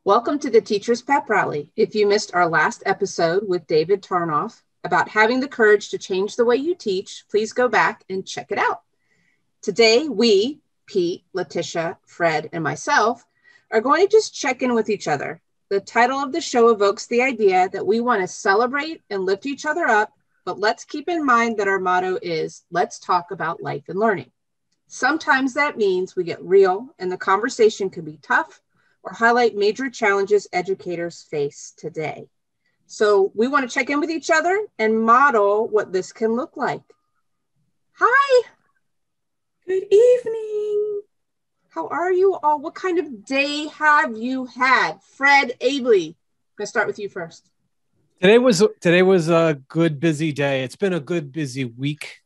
Welcome to the Teacher's Pep Rally. If you missed our last episode with David Tarnoff about having the courage to change the way you teach, please go back and check it out. Today, we, Pete, Leticia, Fred, and myself, are going to just check in with each other. The title of the show evokes the idea that we want to celebrate and lift each other up, but let's keep in mind that our motto is, let's talk about life and learning. Sometimes that means we get real and the conversation can be tough or highlight major challenges educators face today. So we want to check in with each other and model what this can look like. Hi. Good evening. How are you all? What kind of day have you had? Fred, Aebli, I'm going to start with you first. Today was a good busy day. It's been a good busy week.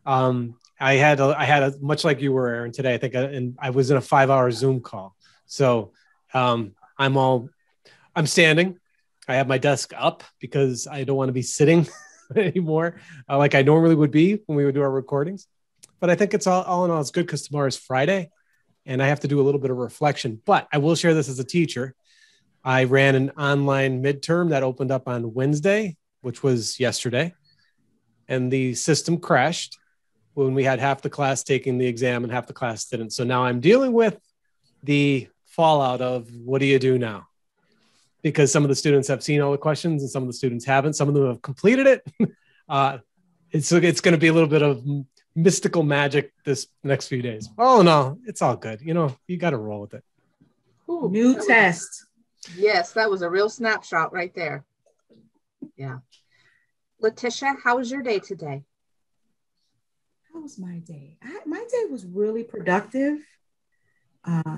I had a much like you were, Erin, today. I think, and I was in a 5-hour Zoom call. So I'm standing. I have my desk up because I don't want to be sitting anymore like I normally would be when we would do our recordings. But I think it's all in all, it's good because tomorrow is Friday and I have to do a little bit of reflection. But I will share this as a teacher. I ran an online midterm that opened up on Wednesday, which was yesterday. And the system crashed when we had half the class taking the exam and half the class didn't. So now I'm dealing with the fallout of what do you do now? Because some of the students have seen all the questions and some of the students haven't. Some of them have completed it. It's going to be a little bit of mystical magic this next few days. Oh, no, it's all good. You know, you got to roll with it. Ooh, new test. Yes, that was a real snapshot right there. Yeah. Leticia, how was your day today? How was my day? My day was really productive.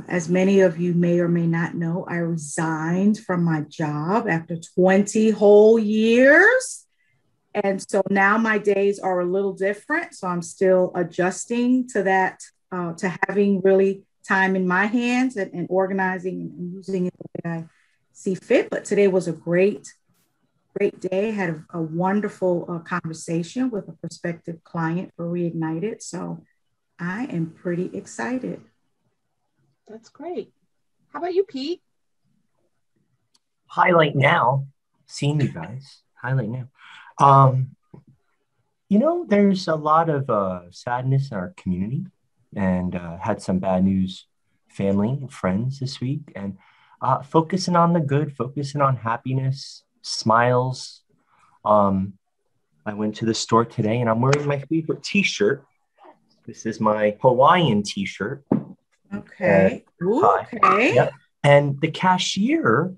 As many of you may or may not know, I resigned from my job after 20 whole years. And so now my days are a little different. So I'm still adjusting to that, to having really time in my hands and organizing and using it the way I see fit. But today was a great day. Had a wonderful conversation with a prospective client for Reignited. So I am pretty excited. That's great. How about you, Pete? Highlight now, seeing you guys. Highlight now. There's a lot of sadness in our community, and had some bad news, family and friends this week, and focusing on the good, focusing on happiness, smiles. I went to the store today, and I'm wearing my favorite T-shirt. This is my Hawaiian T-shirt. Okay. Okay. Yep. And the cashier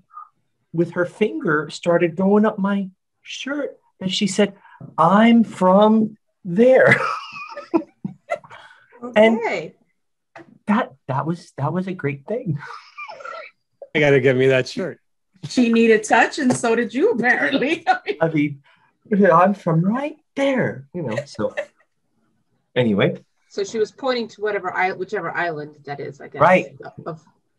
with her finger started going up my shirt. And she said, I'm from there. Okay. And that was a great thing. I got to give me that shirt. She needed touch, and so did you, apparently. I mean, I'm from right there, so anyway. So she was pointing to whichever island that is, I guess. Right.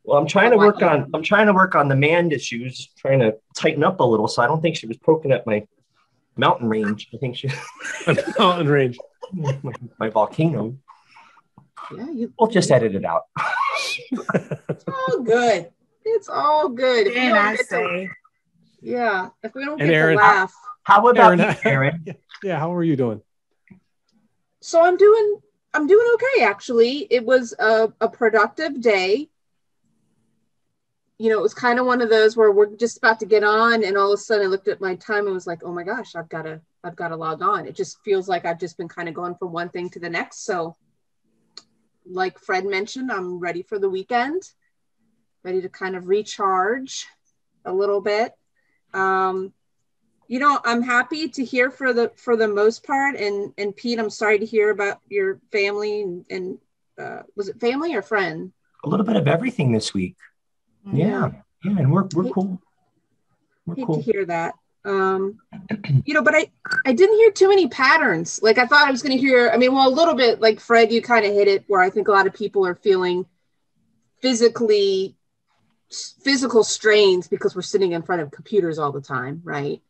Well, I'm trying to work on the man issues, trying to tighten up a little. So I don't think she was poking at my mountain range. I think mountain range, my volcano. Yeah, we'll just edit it out. It's all good. It's all good. And I say, yeah. If we don't get Erin, to laugh. How about you, Erin? Yeah. How are you doing? So I'm doing okay, actually. It was a productive day. It was kind of one of those where we're just about to get on, and all of a sudden I looked at my time and was like, oh my gosh, I've got to log on. It just feels like I've just been kind of going from one thing to the next. So like Fred mentioned, I'm ready for the weekend, ready to kind of recharge a little bit. I'm happy to hear for the most part. And Pete, I'm sorry to hear about your family and was it family or friend? A little bit of everything this week. Yeah. And we're cool. Hate to hear that. But I didn't hear too many patterns. Like I thought I was going to hear, a little bit like Fred, you kind of hit it where I think a lot of people are feeling physical strains because we're sitting in front of computers all the time. Right.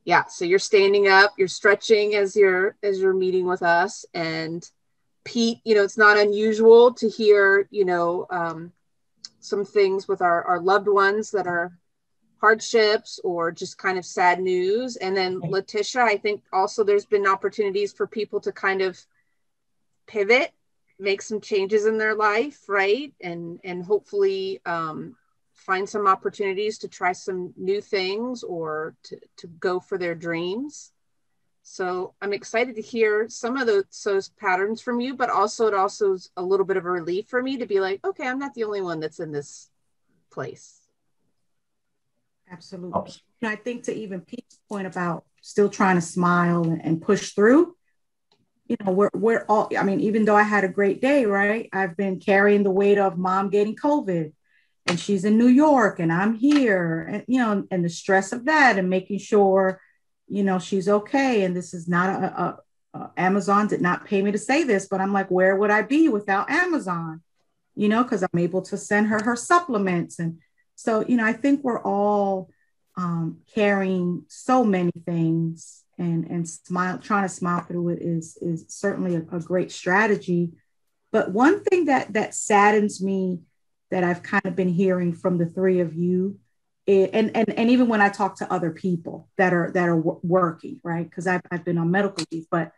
Yeah. So you're standing up, you're stretching as you're meeting with us. And Pete, it's not unusual to hear, some things with our loved ones that are hardships or just kind of sad news. And then Leticia, I think also there's been opportunities for people to kind of pivot, make some changes in their life, right? And hopefully find some opportunities to try some new things or to go for their dreams. So I'm excited to hear some of those patterns from you, but also it also is a little bit of a relief for me to be like, okay, I'm not the only one that's in this place. Absolutely. And I think to even Pete's point about still trying to smile and push through, you know, we're all, I mean, even though I had a great day, right? I've been carrying the weight of mom getting COVID and she's in New York and I'm here, and, you know, and the stress of that and making sure, you know, she's okay. And this is not Amazon did not pay me to say this, but I'm like, where would I be without Amazon? You know, because I'm able to send her supplements. And so, you know, I think we're all carrying so many things, and trying to smile through it is certainly a great strategy. But one thing that saddens me that I've kind of been hearing from the three of you, and even when I talk to other people that are working, right? Because I've been on medical leave, but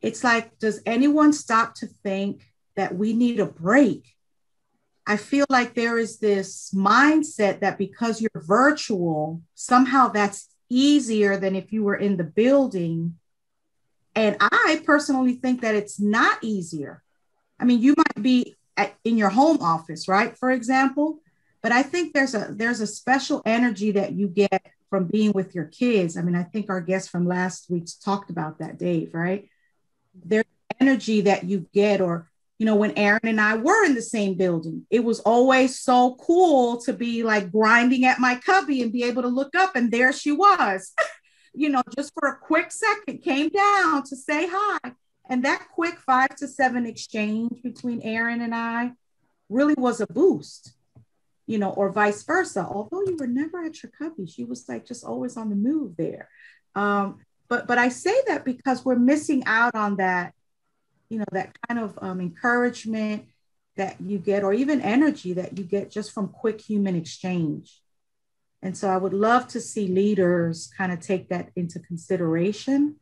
it's like, does anyone stop to think that we need a break? I feel like there is this mindset that because you're virtual, somehow that's easier than if you were in the building. And I personally think that it's not easier. I mean, you might be in your home office, right? For example, but I think there's a special energy that you get from being with your kids. I mean, I think our guest from last week talked about that, Dave, right? There's energy that you get, or you know, when Erin and I were in the same building, it was always so cool to be like grinding at my cubby and be able to look up and there she was, you know, just for a quick second, came down to say hi. And that quick 5 to 7 exchange between Erin and I really was a boost, you know, or vice versa. Although you were never at your cubby, she was like just always on the move there. But I say that because we're missing out on that, you know, that kind of encouragement that you get, or even energy that you get just from quick human exchange. And so I would love to see leaders kind of take that into consideration.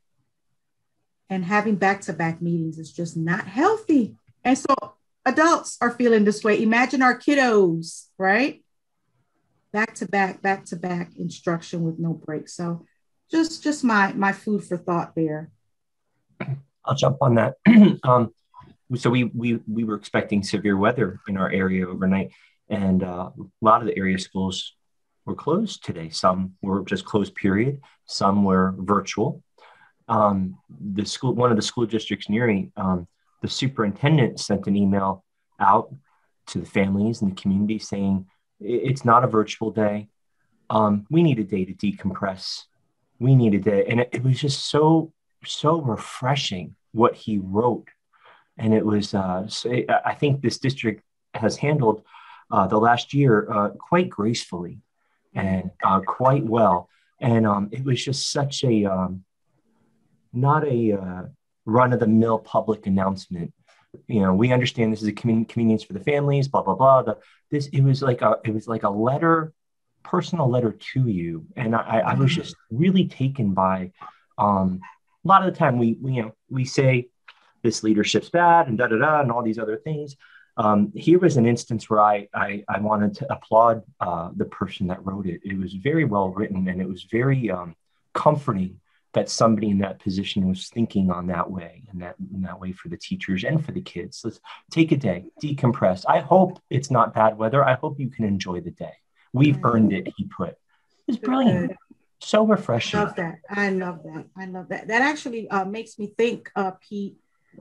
And having back-to-back meetings is just not healthy. And so adults are feeling this way. Imagine our kiddos, right? Back-to-back instruction with no break. So just my food for thought there. I'll jump on that. So we were expecting severe weather in our area overnight, and a lot of the area schools were closed today. Some were just closed, period. Some were virtual. One of the school districts near me, the superintendent sent an email out to the families and the community saying, it's not a virtual day. We need a day to decompress. We need a day. And it was just so refreshing what he wrote. And it was, I think this district has handled the last year quite gracefully and quite well. And it was just such a, not a run-of-the-mill public announcement. You know, we understand this is a convenience for the families, blah, blah, blah. It was like a letter, personal letter to you. And I was just really taken by, a lot of the time we say this leadership's bad and and all these other things. Here was an instance where I wanted to applaud the person that wrote it. It was very well written, and it was very comforting that somebody in that position was thinking on that way, and that way for the teachers and for the kids. Let's take a day, decompress. I hope it's not bad weather. I hope you can enjoy the day. We've earned it, he put. It was brilliant. So refreshing. I love that. That actually makes me think, Pete,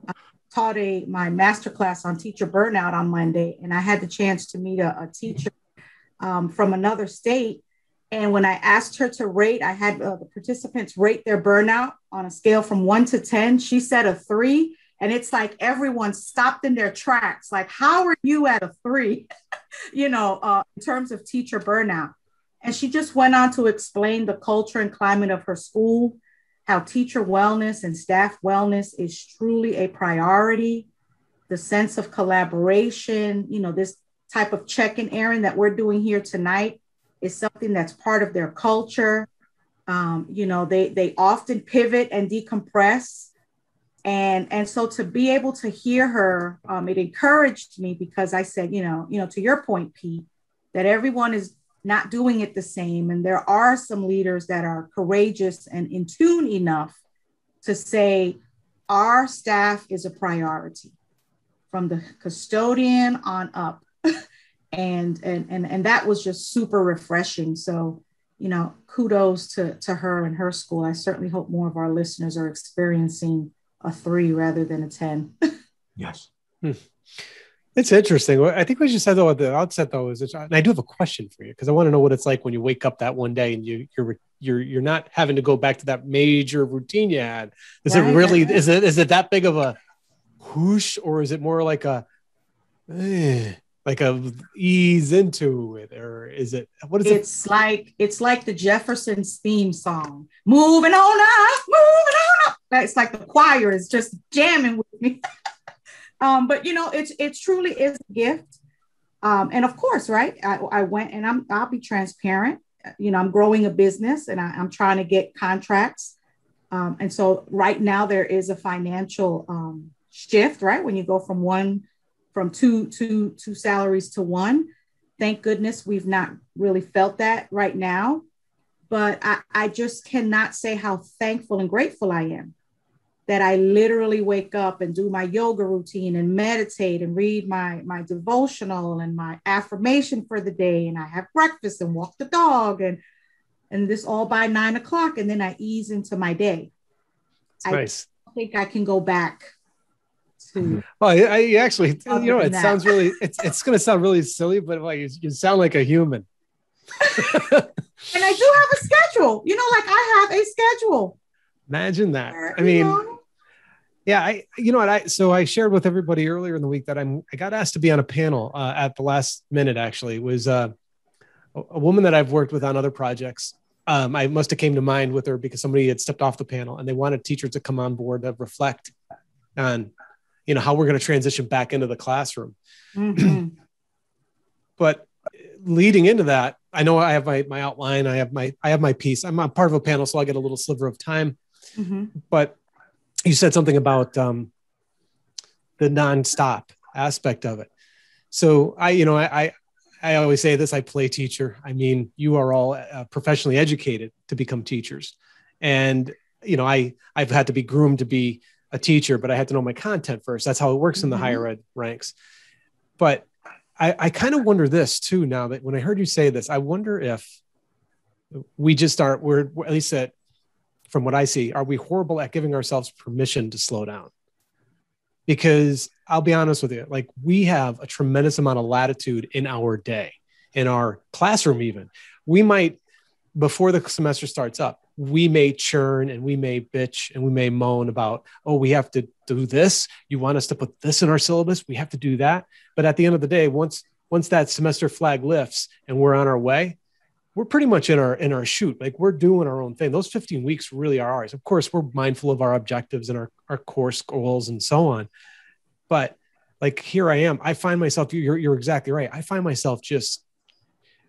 I taught my masterclass on teacher burnout on Monday, and I had the chance to meet a teacher from another state. And when I asked her to rate, I had the participants rate their burnout on a scale from 1 to 10. She said a 3. And it's like everyone stopped in their tracks. Like, how are you at a 3, in terms of teacher burnout? And she just went on to explain the culture and climate of her school, how teacher wellness and staff wellness is truly a priority, the sense of collaboration, this type of check-in, Erin, that we're doing here tonight is something that's part of their culture. They often pivot and decompress. And so to be able to hear her, it encouraged me, because I said, to your point, Pete, that everyone is not doing it the same. And there are some leaders that are courageous and in tune enough to say, our staff is a priority from the custodian on up. and that was just super refreshing. So, kudos to her and her school. I certainly hope more of our listeners are experiencing a 3 rather than a 10. Yes. It's interesting. I think what you said though at the outset though is, and I do have a question for you, because I want to know what it's like when you wake up that one day and you're not having to go back to that major routine you had. Is it really is it that big of a whoosh, or is it more like a ease into it, or is it, what is it? It's like the Jeffersons theme song, moving on up, moving on up. It's like the choir is just jamming with me. But it truly is a gift. And of course, right, I went, and I'll be transparent. I'm growing a business, and I'm trying to get contracts. And so right now there is a financial shift, right? When you go from two salaries to one. Thank goodness we've not really felt that right now. But I just cannot say how thankful and grateful I am that I literally wake up and do my yoga routine and meditate and read my devotional and my affirmation for the day. And I have breakfast and walk the dog and this all by 9 o'clock. And then I ease into my day. Nice. I think I can go back to. Well, I actually, it sounds really, it's going to sound really silly, but like you sound like a human. And I do have a schedule, I have a schedule. Imagine that. I mean, yeah, so I shared with everybody earlier in the week that I got asked to be on a panel at the last minute. Actually, it was a woman that I've worked with on other projects. I must have came to mind with her because somebody had stepped off the panel, and they wanted teachers to come on board to reflect on, how we're going to transition back into the classroom. Mm-hmm. But leading into that, I know I have my outline. I have my piece. I'm part of a panel, so I get a little sliver of time. Mm-hmm. But you said something about the nonstop aspect of it. So I always say this: I play teacher. I mean, you are all professionally educated to become teachers, and I've had to be groomed to be a teacher, but I had to know my content first. That's how it works in the higher ed ranks. But I kind of wonder this too. Now that when I heard you say this, I wonder if we just we're at least from what I see, are we horrible at giving ourselves permission to slow down? Because I'll be honest with you, like we have a tremendous amount of latitude in our day, in our classroom even. We might, before the semester starts up, we may churn and we may bitch and we may moan about, oh, we have to do this. You want us to put this in our syllabus? We have to do that. But at the end of the day, once that semester flag lifts and we're on our way, we're pretty much in our shoot. Like we're doing our own thing. Those 15 weeks really are ours. Of course, we're mindful of our objectives and our course goals and so on. But like, here I am, I find myself, you're exactly right. I find myself just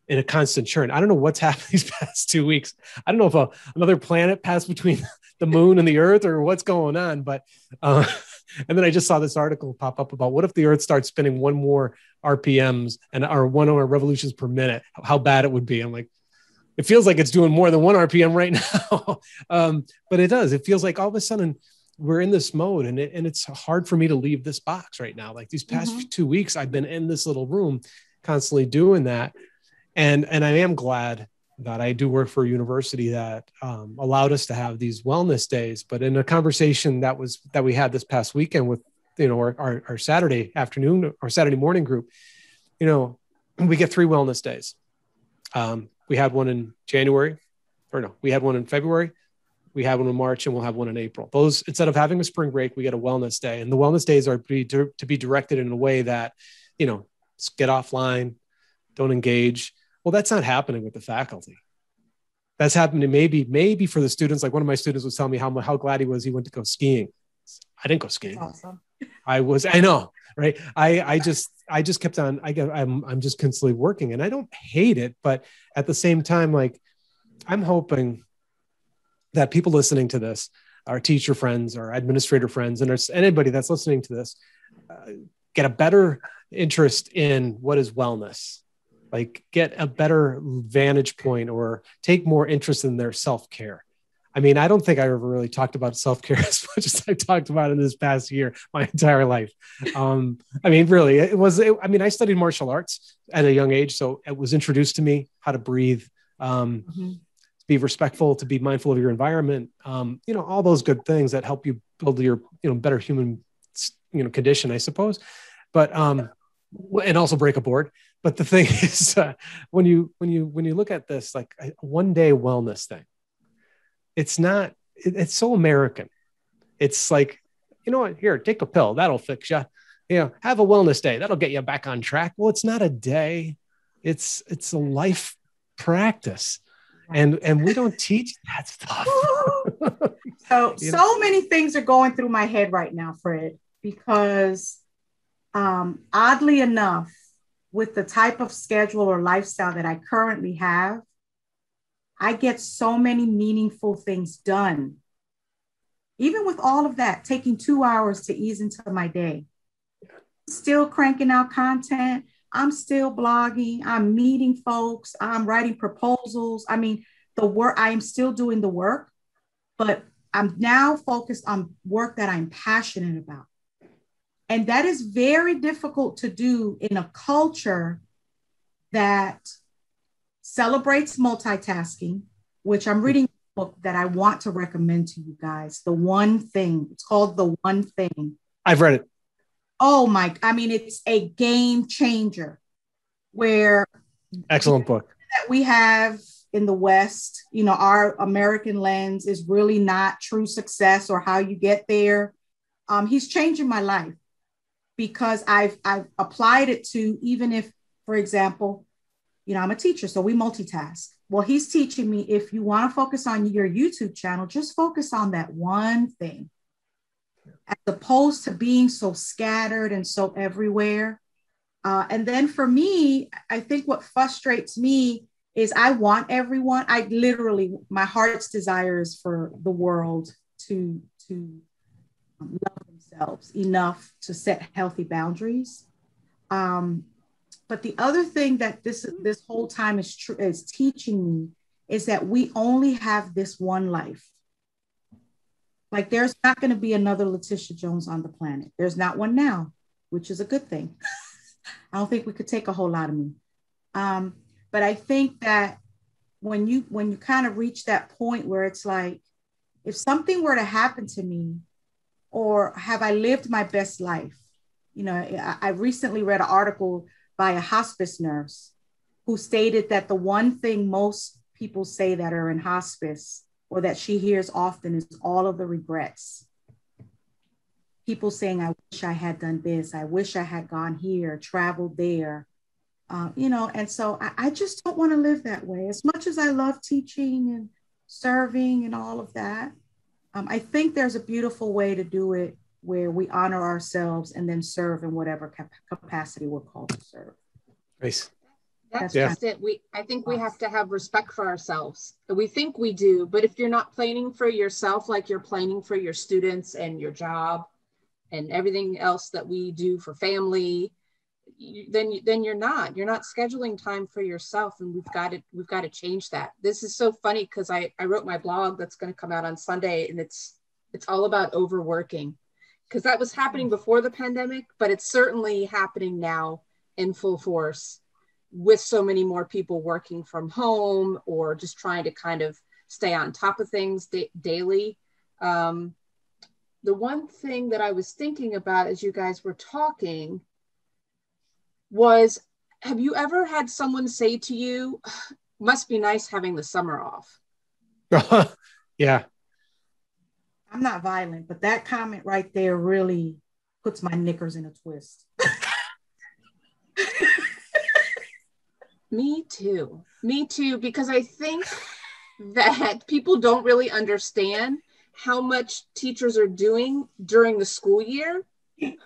in a constant churn. I don't know what's happened these past 2 weeks. I don't know if another planet passed between the moon and the earth or what's going on, but, and then I just saw this article pop up about what if the earth starts spinning one more RPMs or 1 more revolutions per minute, how bad it would be. I'm like, it feels like it's doing more than 1 RPM right now. But it does. It feels like all of a sudden we're in this mode and it's hard for me to leave this box right now. Like these past 2 weeks, I've been in this little room constantly doing that. And I am glad that I do work for a university that allowed us to have these wellness days. But in a conversation that we had this past weekend with, our Saturday afternoon or Saturday morning group, we get 3 wellness days. We had one in January, we had one in February, we had one in March, and we'll have one in April. Those, instead of having a spring break, we get a wellness day. And the wellness days are to be directed in a way that, get offline, don't engage. Well, that's not happening with the faculty. That's happening maybe for the students. Like one of my students was telling me how glad he was he went to go skiing. I didn't go skiing. That's awesome. I know, right? I just kept on, I'm just constantly working, and I don't hate it, but at the same time, like, I'm hoping that people listening to this, our teacher friends, our administrator friends, and anybody that's listening to this, get a better interest in what is wellness, like get a better vantage point or take more interest in their self-care. I mean, I don't think I ever really talked about self-care as much as I talked about it in this past year, my entire life. I mean, really, I studied martial arts at a young age. So it was introduced to me how to breathe, to be respectful, to be mindful of your environment, all those good things that help you build your, better human, condition, I suppose. But, and also break a board. But the thing is, when you look at this, like a 1 day wellness thing, it's so American. It's like, you know what, here, take a pill. That'll fix you. Have a wellness day. That'll get you back on track. Well, it's not a day. It's a life practice. And we don't teach that stuff. So many things are going through my head right now, Fred, because oddly enough, with the type of schedule or lifestyle that I currently have, I get so many meaningful things done. Even with all of that, taking 2 hours to ease into my day, still cranking out content. I'm still blogging. I'm meeting folks. I'm writing proposals. I mean, I am still doing the work, but I'm now focused on work that I'm passionate about. And that is very difficult to do in a culture that celebrates multitasking, which I'm reading a book that I want to recommend to you guys. The One Thing. It's called The One Thing. I've read it. Oh my, it's a game changer where excellent book that we have in the West, our American lens is really not true success or how you get there. He's changing my life because I've applied it to, even if, for example, I'm a teacher, so we multitask. Well, he's teaching me, if you want to focus on your YouTube channel, just focus on that one thing, as opposed to being so scattered and so everywhere. And then for me, I think what frustrates me is I want everyone, my heart's desire is for the world to love themselves enough to set healthy boundaries. But the other thing that this whole time is teaching me is that we only have this one life. Like, there's not going to be another Leticia Jones on the planet. There's not one now, which is a good thing. I don't think we could take a whole lot of me. But I think that when you kind of reach that point where it's like, if something were to happen to me, or have I lived my best life? I recently read an article by a hospice nurse who stated that the one thing most people say that are in hospice, or that she hears often, is all of the regrets. People saying, I wish I had done this. I wish I had gone here, traveled there. And so I just don't want to live that way. As much as I love teaching and serving and all of that, I think there's a beautiful way to do it where we honor ourselves and then serve in whatever capacity we're called to serve. Nice. That's just it. I think we have to have respect for ourselves. We think we do, but if you're not planning for yourself, like you're planning for your students and your job and everything else that we do for family, then you're not scheduling time for yourself. And we've got to change that. This is so funny because I wrote my blog that's going to come out on Sunday, and it's all about overworking, because that was happening before the pandemic, but it's certainly happening now in full force, with so many more people working from home or just trying to kind of stay on top of things daily. The one thing that I was thinking about as you guys were talking was, have you ever had someone say to you, must be nice having the summer off? Yeah. I'm not violent, but that comment right there really puts my knickers in a twist. Me too, because I think that people don't really understand how much teachers are doing during the school year,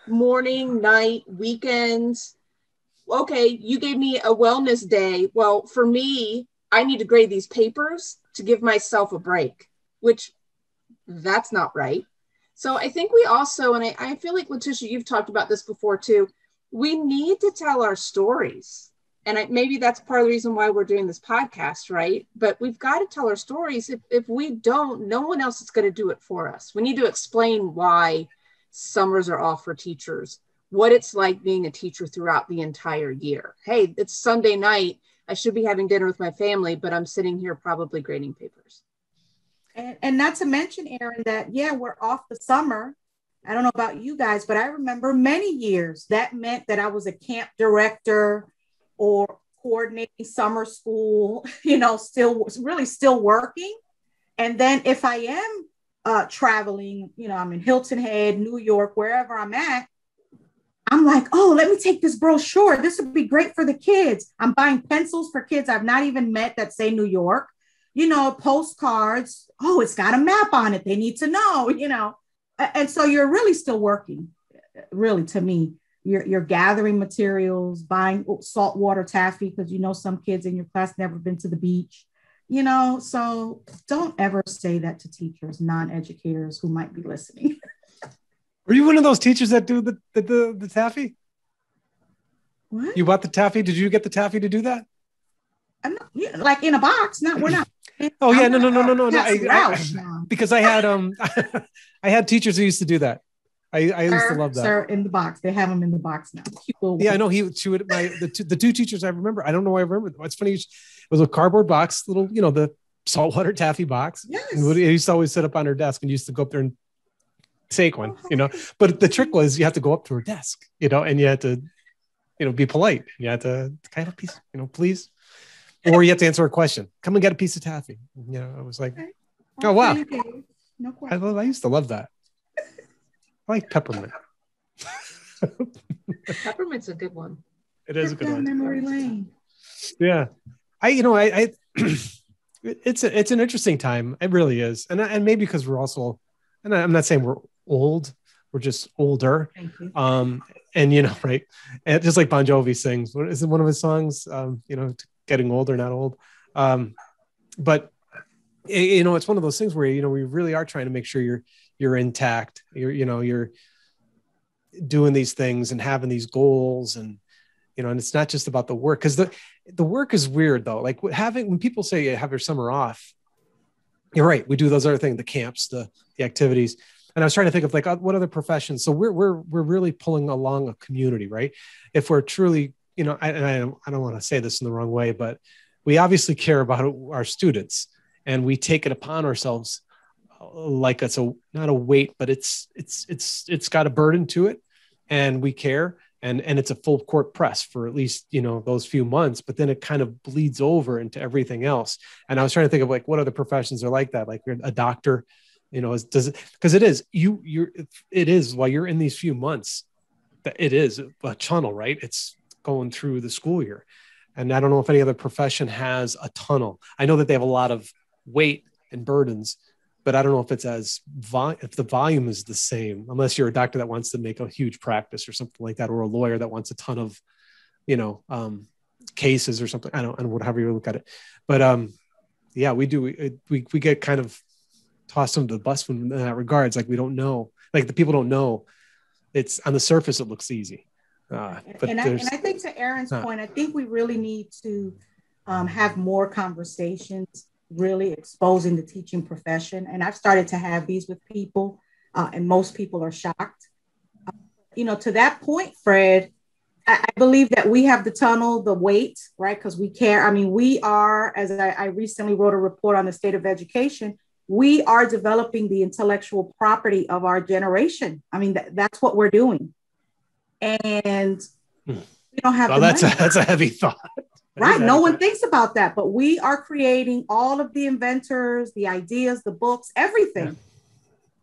morning, night, weekends. Okay, you gave me a wellness day. Well, for me, I need to grade these papers to give myself a break, which that's not right. So I think we also, and I feel like, Leticia, you've talked about this before too, we need to tell our stories. And maybe that's part of the reason why we're doing this podcast, right? But we've got to tell our stories. If we don't, no one else is going to do it for us. We need to explain why summers are off for teachers, what it's like being a teacher throughout the entire year. Hey, it's Sunday night. I should be having dinner with my family, but I'm sitting here probably grading papers. And not to mention, Erin, that, yeah, we're off the summer. I don't know about you guys, but I remember many years that meant that I was a camp director or coordinating summer school, still working. And then if I am traveling, I'm in Hilton Head, New York, wherever I'm at, I'm like, oh, let me take this brochure. This would be great for the kids. I'm buying pencils for kids I've not even met that say New York, postcards. Oh, it's got a map on it. They need to know, And so you're really still working, really, to me. You're gathering materials, buying saltwater taffy, because some kids in your class never been to the beach, so don't ever say that to teachers, non-educators who might be listening. Were you one of those teachers that do the taffy? What? You bought the taffy? Did you get the taffy to do that? I'm not, like in a box. We're not. Oh yeah, no. Because I had I had teachers who used to do that. I used to love that. Sir, in the box. They have them in the box now. Yeah, I know. The two teachers I remember. I don't know why I remember them. It's funny. It was a cardboard box, little, the saltwater taffy box. Yes. And he used to always sit up on her desk and used to go up there and take one. But the trick was you have to go up to her desk, and you had to, be polite. You had to kind of piece, please. Or you have to answer a question. Come and get a piece of taffy. I was like, okay. Oh, wow. No question. I used to love that. I like peppermint. Peppermint's a good one. It is a good one. Memory lane. Yeah. It's an interesting time. It really is. And maybe because we're also, and I'm not saying we're old, we're just older. Thank you. And right. And just like Bon Jovi sings, what is it, one of his songs, getting older, not old. But it's one of those things where, we really are trying to make sure you're intact. You're doing these things and having these goals, and it's not just about the work, because the work is weird though. Like when people say you have your summer off, you're right. We do those other things, the camps, the activities. And I was trying to think of like what other professions. So we're really pulling along a community, right? If we're truly, I don't want to say this in the wrong way, but we obviously care about our students, and we take it upon ourselves like it's not a weight, but it's got a burden to it, and we care, and it's a full court press for at least, those few months, but then it kind of bleeds over into everything else. And I was trying to think of like what other professions are like that, like a doctor, because it is while you're in these few months, that it is a tunnel, right? It's going through the school year. And I don't know if any other profession has a tunnel. I know that they have a lot of weight and burdens, but I don't know if it's if the volume is the same, unless you're a doctor that wants to make a huge practice or something like that, or a lawyer that wants a ton of, cases or something. I don't know, however you look at it. But yeah, we do. We get kind of tossed under the bus in that regards. Like we don't know, like the people don't know. It's on the surface, it looks easy. But I think to Erin's point, I think we really need to have more conversations, really exposing the teaching profession. And I've started to have these with people, and most people are shocked. To that point, Fred, I believe that we have the tunnel, the weight, right? Because we care. I mean, we are, as I recently wrote a report on the state of education, we are developing the intellectual property of our generation. I mean, that's what we're doing. And we don't have that's a heavy thought. Right. No one thinks about that, but we are creating all of the inventors, the ideas, the books, everything. Yeah.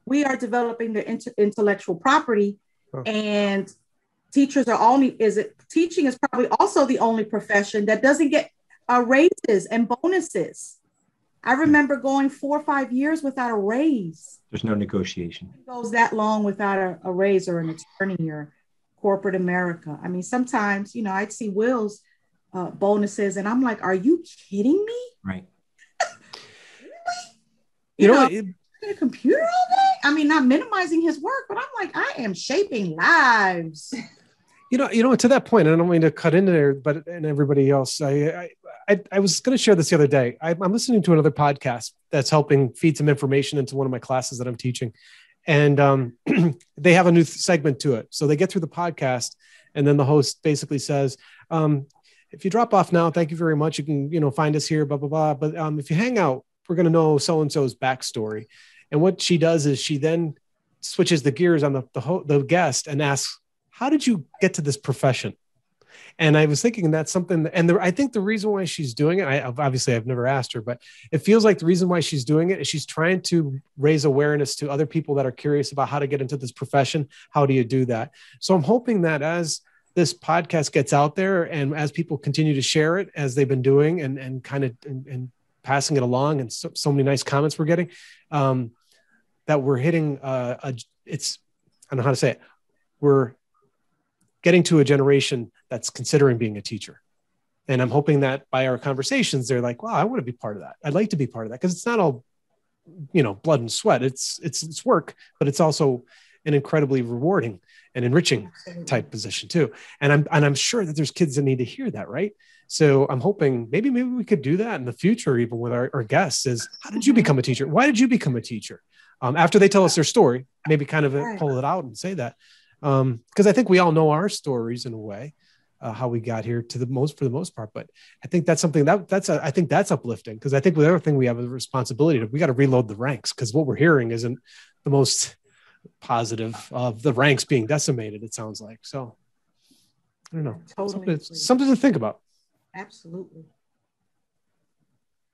We are developing the intellectual property, and teachers teaching is probably also the only profession that doesn't get raises and bonuses. I remember going 4 or 5 years without a raise. There's no negotiation. It goes that long without a raise or an attorney or corporate America. I mean, sometimes, I'd see Will's bonuses and I'm like, are you kidding me? Right. In a computer all day? I mean, not minimizing his work, but I'm like, I am shaping lives. To that point, I don't mean to cut into there, but and everybody else, I was going to share this the other day. I'm listening to another podcast that's helping feed some information into one of my classes that I'm teaching. And they have a new segment to it. So they get through the podcast and then the host basically says, if you drop off now, thank you very much. You can, find us here, blah, blah, blah. But if you hang out, we're going to know so-and-so's backstory. And what she does is she then switches the gears on the guest and asks, how did you get to this profession? And I was thinking that's something, and I think the reason why she's doing it, I've never asked her, but it feels like the reason why she's doing it is she's trying to raise awareness to other people that are curious about how to get into this profession. How do you do that? So I'm hoping that as this podcast gets out there and as people continue to share it, as they've been doing and kind of and passing it along, and so many nice comments we're getting, that we're hitting I don't know how to say it. We're getting to a generation that's considering being a teacher. And I'm hoping that by our conversations, they're like, wow, I want to be part of that. I'd like to be part of that. Cause it's not all, blood and sweat. It's work, but it's also an incredibly rewarding and enriching type position too. And I'm sure that there's kids that need to hear that. Right. So I'm hoping maybe we could do that in the future, even with our guests is, how did you become a teacher? Why did you become a teacher? After they tell us their story, maybe kind of pull it out and say that. Because I think we all know our stories in a way, how we got here for the most part. But I think that's something I think that's uplifting, because I think the other thing we have a responsibility we got to reload the ranks, because what we're hearing isn't the most positive of the ranks being decimated. It sounds like. So I don't know. Totally something to think about. Absolutely.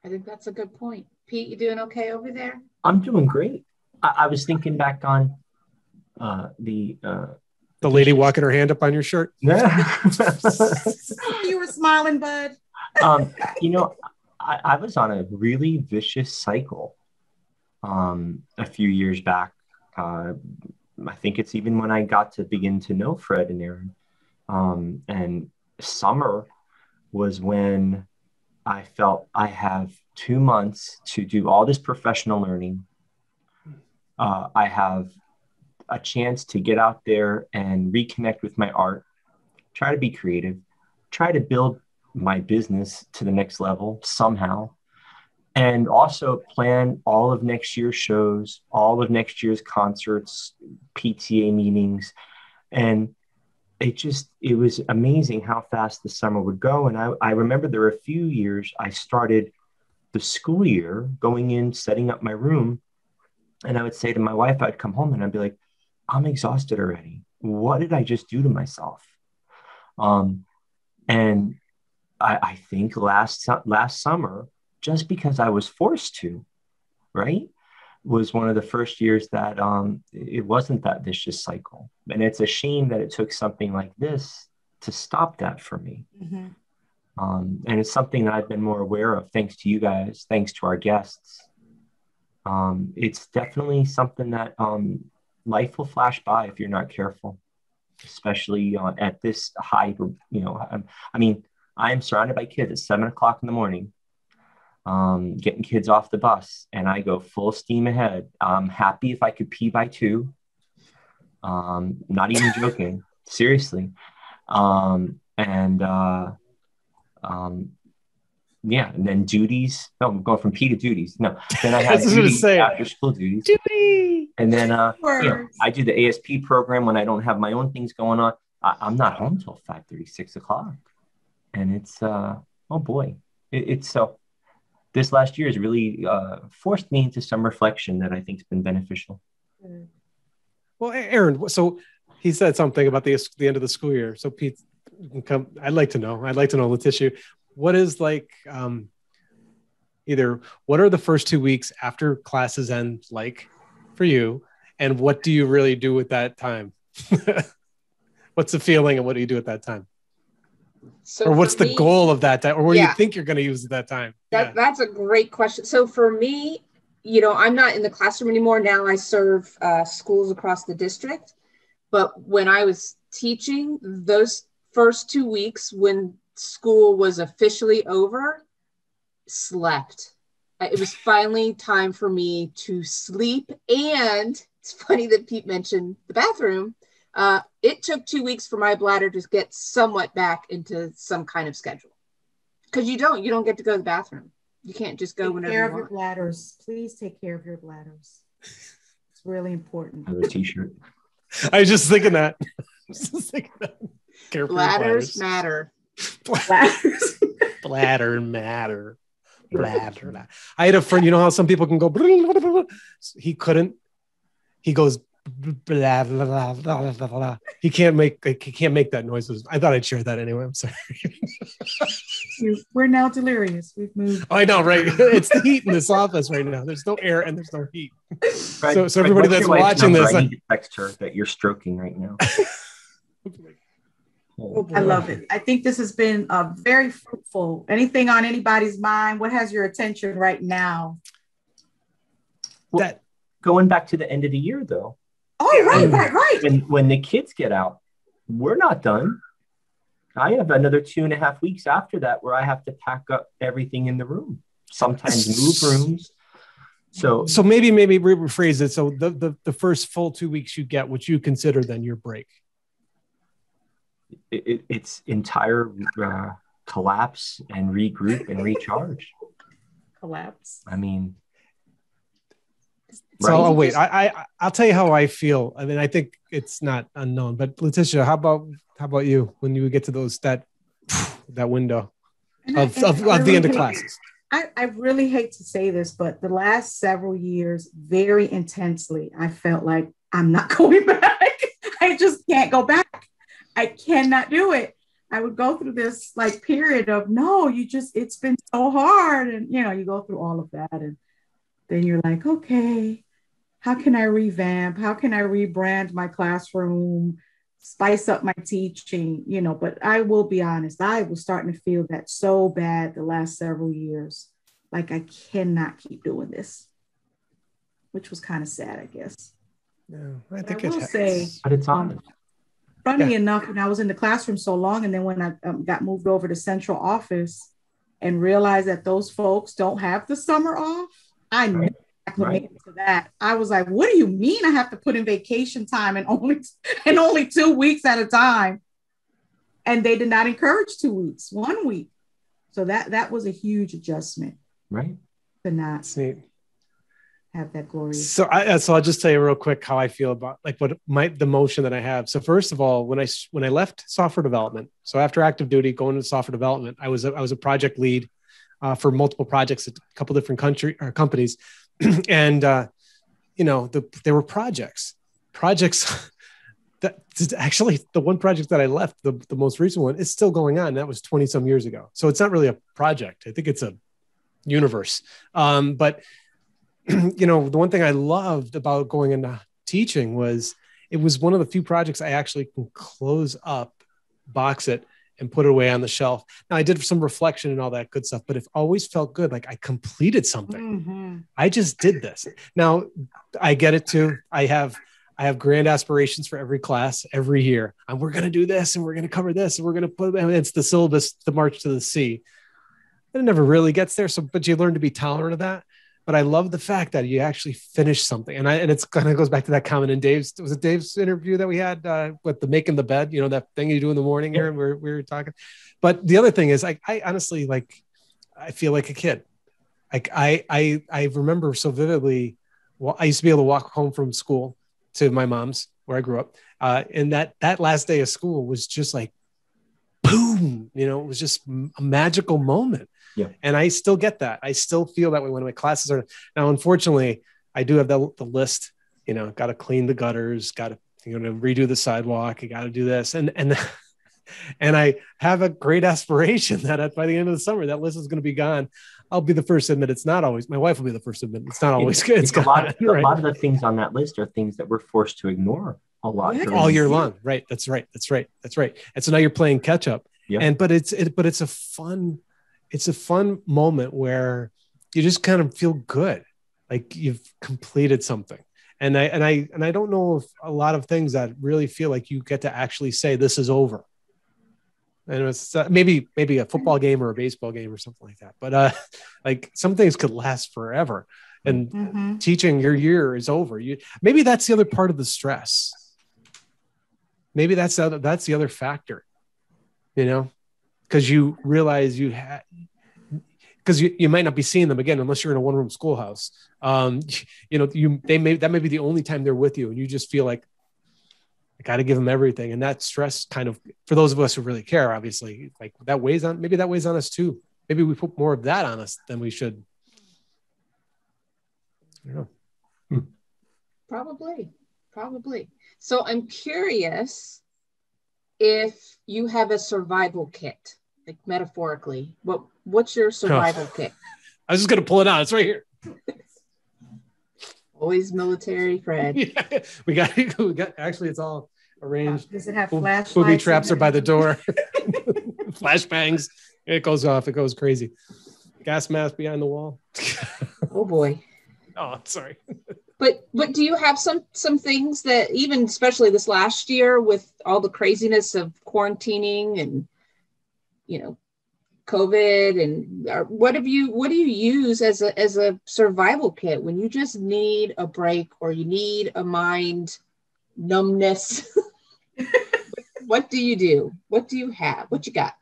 I think that's a good point. Pete, you doing okay over there? I'm doing great. I was thinking back on the lady walking her hand up on your shirt. Yeah. You were smiling, bud. I was on a really vicious cycle a few years back. I think it's even when I got to begin to know Fred and Erin. And summer was when I felt I have 2 months to do all this professional learning. I have a chance to get out there and reconnect with my art, try to be creative, try to build my business to the next level somehow, and also plan all of next year's shows, all of next year's concerts, PTA meetings. And it was amazing how fast the summer would go. And I remember there were a few years I started the school year going in, setting up my room. And I would say to my wife, I'd come home and I'd be like, I'm exhausted already. What did I just do to myself? And I think last summer, just because I was forced to, right, was one of the first years that it wasn't that vicious cycle. And it's a shame that it took something like this to stop that for me. Mm-hmm. And it's something that I've been more aware of, thanks to you guys, thanks to our guests. It's definitely something that life will flash by if you're not careful, especially at this high, I am surrounded by kids at 7:00 in the morning, getting kids off the bus, and I go full steam ahead. I'm happy if I could pee by 2. Not even joking, seriously. Yeah, and then duties. No, I'm going from P to duties. No, then I have duties, after school duties. Duty. And then I do the ASP program when I don't have my own things going on. I'm not home till 5:30, 6:00. And it's oh boy. It's so this last year has really forced me into some reflection that I think has been beneficial. Well, Erin, so he said something about the end of the school year. So Pete, you can come. I'd like to know, Leticia, what is like, what are the first 2 weeks after classes end like for you? And what do you really do with that time? What's the feeling and what do you do at that time? So or what's for the me, goal of that time? Or what do yeah. you think you're going to use at that time? That's a great question. So for me, I'm not in the classroom anymore. Now I serve schools across the district. But when I was teaching, those first 2 weeks when school was officially over, slept. It was finally time for me to sleep. And it's funny that Pete mentioned the bathroom. It took 2 weeks for my bladder to get somewhat back into some kind of schedule. Because you don't get to go to the bathroom. You can't just go whenever you want. Take care of your bladders. Please take care of your bladders. It's really important. Another t-shirt. I was just thinking that. Bladders matter. Bladders. Bladder matter. Bladder. I had a friend, you know how some people can go, he couldn't. He goes, blah, blah, blah, blah, blah, blah. He can't make that noise. I thought I'd share that anyway. I'm sorry. We're now delirious. We've moved. I know, right? It's the heat in this office right now. There's no air and there's no heat. Fred, so everybody that's watching this, I need to text her that you're stroking right now. I love it. I think this has been very fruitful. Anything on anybody's mind? What has your attention right now? Well, going back to the end of the year, though. Oh, right. When the kids get out, we're not done. I have another 2.5 weeks after that where I have to pack up everything in the room. Sometimes move rooms. So maybe rephrase it. So the first full 2 weeks you get, what you consider then your break. It's entire collapse and regroup and recharge. Collapse. I mean, so I'll wait. I'll tell you how I feel. I mean, I think it's not unknown. But Leticia, how about you when you get to that window of the end of classes? I really hate to say this, but the last several years, very intensely, I felt like I'm not going back. I just can't go back. I cannot do it. I would go through this period of it's been so hard. And, you go through all of that. And then you're like, okay, how can I revamp? How can I rebrand my classroom, spice up my teaching, but I will be honest. I was starting to feel that so bad the last several years. Like I cannot keep doing this, which was kind of sad, I guess. No, I think I will say, but it's honest. Funny enough, when I was in the classroom so long, and then when I got moved over to central office and realized that those folks don't have the summer off, I never acclimated to that. I was like, what do you mean I have to put in vacation time and only 2 weeks at a time? And they did not encourage 2 weeks, 1 week. So that was a huge adjustment. Right. To not That's have that glorious. So I'll just tell you real quick how I feel about the motion that I have. So first of all, when I left software development, so after active duty, going into software development, I was a project lead for multiple projects at a couple different companies, and there were projects that actually the one project that I left, the most recent one, is still going on. That was 20 some years ago. So it's not really a project. I think it's a universe. But the one thing I loved about going into teaching was it was one of the few projects I actually can close up, box it, and put it away on the shelf. Now I did some reflection and all that good stuff, but it always felt good. Like I completed something. Mm-hmm. I just did this. Now I get it too. I have grand aspirations for every class every year. And we're going to do this and we're going to cover this and we're going to put, it's the syllabus, the march to the sea. It never really gets there. But you learn to be tolerant of that. But I love the fact that you actually finish something. And it's kind of goes back to that comment in Dave's interview that we had with the making the bed, that thing you do in the morning here. And we were talking. But the other thing is I honestly, I feel like a kid. I remember so vividly, I used to be able to walk home from school to my mom's where I grew up. And that last day of school was just like, boom, it was just a magical moment. Yeah. And I still get that. I still feel that way when my classes are now. Unfortunately, I do have the list. Got to clean the gutters. Got to redo the sidewalk. You got to do this, and I have a great aspiration that by the end of the summer, that list is going to be gone. I'll be the first to admit it's not always. My wife will be the first to admit it's not always good. It's a lot of the things on that list are things that we're forced to ignore a lot all year long. Right. That's right. And so now you're playing catch up. And but it's a fun moment where you just kind of feel good, like you've completed something. And I don't know if a lot of things that really feel like you get to actually say this is over. And it's maybe a football game or a baseball game or something like that. But like some things could last forever. And teaching, your year is over. Maybe that's the other part of the stress. Maybe that's the other factor, because you realize because you might not be seeing them again unless you're in a one-room schoolhouse. That may be the only time they're with you, and you just feel like I got to give them everything. And that stress kind of, for those of us who really care, obviously, like that weighs on us too. Maybe we put more of that on us than we should. I don't know. Probably. So I'm curious if you have a survival kit, like metaphorically. What's your survival kit? I was just going to pull it out. It's right here. Always military, Fred. Yeah, we got actually it's all arranged. Does it have flashlights? Booby traps are by the door. Flashbangs. It goes off. It goes crazy. Gas mask behind the wall. Oh boy. Oh, sorry. But do you have some things that, even especially this last year with all the craziness of quarantining and COVID, and what do you use as a survival kit when you just need a break or you need a mind numbness? What do you do? What do you have? What you got?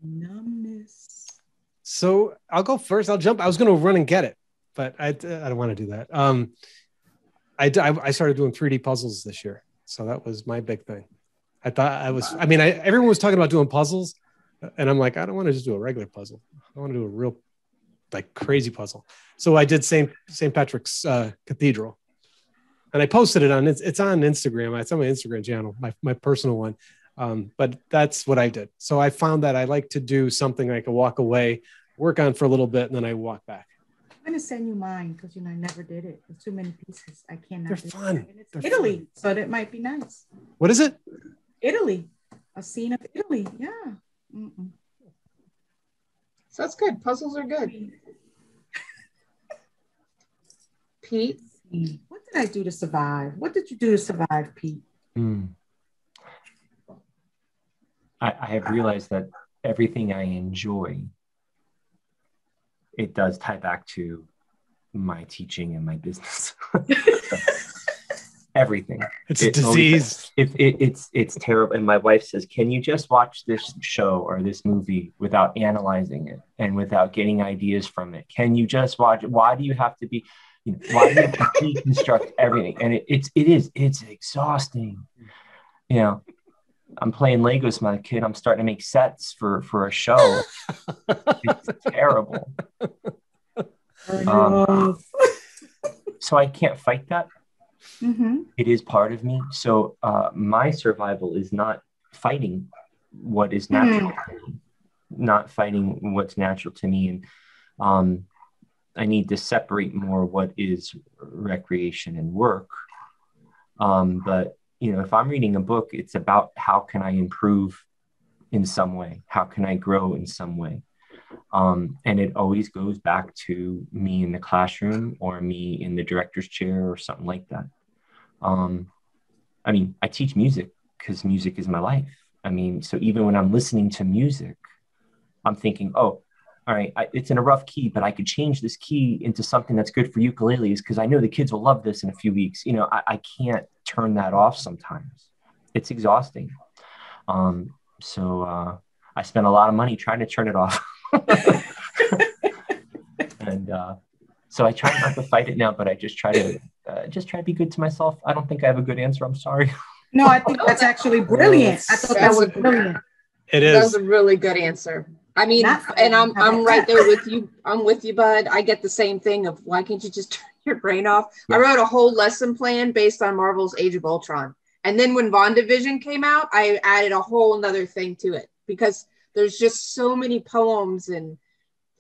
Numbness. So I'll go first. I'll jump. I was going to run and get it, but I don't want to do that. I started doing 3D puzzles this year, so that was my big thing. Everyone was talking about doing puzzles. And I'm like, I don't want to just do a regular puzzle. I want to do a real, like, crazy puzzle. So I did St. Patrick's Cathedral, and I posted it it's on Instagram. It's on my Instagram channel, my personal one. But that's what I did. So I found that I like to do something I can walk away, work on for a little bit, and then I walk back. I'm going to send you mine because, I never did it. There's too many pieces. I cannot. They're fun. It's Italy, fun. So that might be nice. What is it? Italy. A scene of Italy. Yeah. Mm-mm. So that's good. Puzzles are good. Pete? What did I do to survive? What did you do to survive, Pete? I have realized that everything I enjoy, it does tie back to my teaching and my business. Everything. It's a disease. It's terrible. And my wife says, can you just watch this show or this movie without analyzing it and without getting ideas from it? Can you just watch it? Why do you have to be, why do you have to deconstruct everything? And it's exhausting. I'm playing Legos with my kid. I'm starting to make sets for a show. It's terrible. So I can't fight that. Mm-hmm. It is part of me. So my survival is not fighting what is natural to me, not fighting what's natural to me. And I need to separate more what is recreation and work. But, if I'm reading a book, it's about how can I improve in some way? How can I grow in some way? And it always goes back to me in the classroom or me in the director's chair or something like that. I teach music because music is my life. So even when I'm listening to music, I'm thinking, oh, all right, it's in a rough key, but I could change this key into something that's good for ukuleles because I know the kids will love this in a few weeks. I can't turn that off sometimes. It's exhausting. So I spent a lot of money trying to turn it off. And so I try not to fight it now, but I just try to be good to myself. I don't think I have a good answer. I'm sorry. No, I think that's actually brilliant. I thought that was brilliant. It is. That was a really good answer. And I'm right there with you. I'm with you, bud. I get the same thing of why can't you just turn your brain off? Yeah. I wrote a whole lesson plan based on Marvel's Age of Ultron. And then when WandaVision came out, I added a whole nother thing to it because there's just so many poems and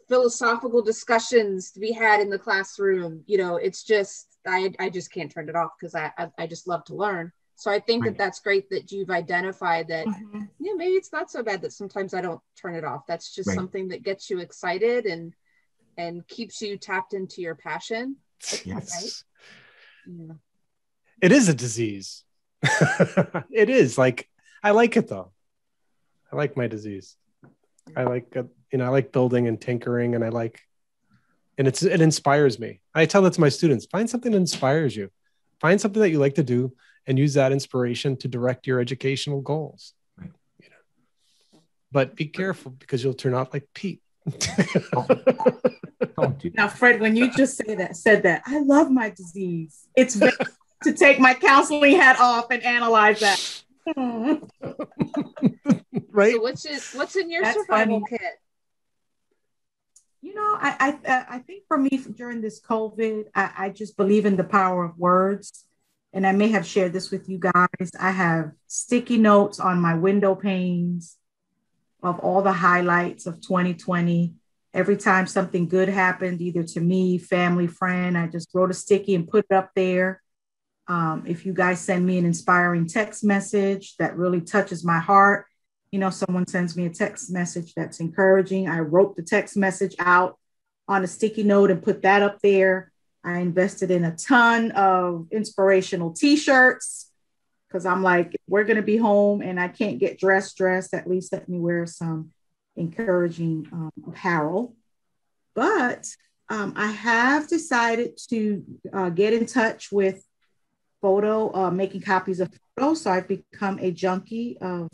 philosophical discussions to be had in the classroom. It's just, I just can't turn it off because I just love to learn. So I think Right. that that's great that you've identified that, Mm-hmm. yeah, maybe it's not so bad that sometimes I don't turn it off. That's just Right. something that gets you excited and keeps you tapped into your passion. Yes. Right? Yeah. It is a disease. It is like, I like it though. I like my disease. I like, I like building and tinkering, and it inspires me. I tell that to my students, find something that inspires you, find something that you like to do, and use that inspiration to direct your educational goals. Right. But be careful, because you'll turn out like Pete. Don't do Now, that. Fred, when you just said that, I love my disease. It's very to take my counseling hat off and analyze that. Right? So what's in your That's survival funny. kit? You know, I think for me during this COVID, I just believe in the power of words. And I may have shared this with you guys. I have sticky notes on my window panes of all the highlights of 2020. Every time something good happened, either to me, family, friend, I just wrote a sticky and put it up there. If you guys send me an inspiring text message that really touches my heart, you know, someone sends me a text message that's encouraging, I wrote the text message out on a sticky note and put that up there. I invested in a ton of inspirational t-shirts because I'm like, we're going to be home and I can't get dressed, at least let me wear some encouraging apparel. But I have decided to get in touch with making copies of photos. So I've become a junkie of